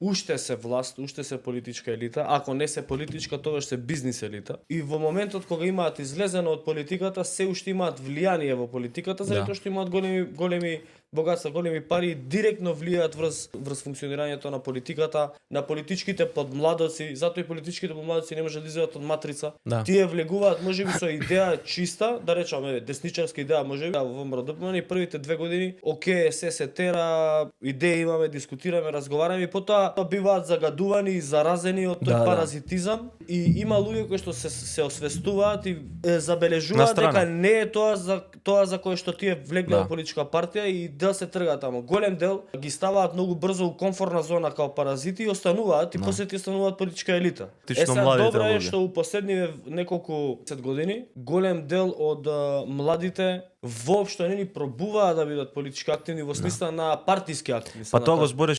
уште се власт, уште се политичка елита, ако не се политичка, тогаш се бизнис елита. И во моментот кога имаат излезено од политиката, се уште имаат влијание во политиката, затоа што имаат големи богатства, големи пари, директно влијаат врз функционирањето на политиката, на политичките подмладоци, затоа и политичките подмладоци не може да излезат од матрица. Тие влегуваат можеби со идеја чиста, да речеме десничарска идеја можеби, во МРДПМН и првите 2 години, окей, се тера, идеи имаме, дискутираме, разговараме и потоа биваат загадувани и заразени од тој паразитизам и има луѓе кои што се освестуваат и забележуваат дека не е тоа за кое што тие влегле во политичка партија и дел се тргаат тамо. Голем дел ги ставаат многу брзо у комфортна зона као паразити и остануваат и после тие стануваат политичка елита. Сега добро е што у последниве неколку 10 години голем дел од младите воопшто не ни пробуваат да бидат политички активни во смисла на партиски активни. Па тоа го збориш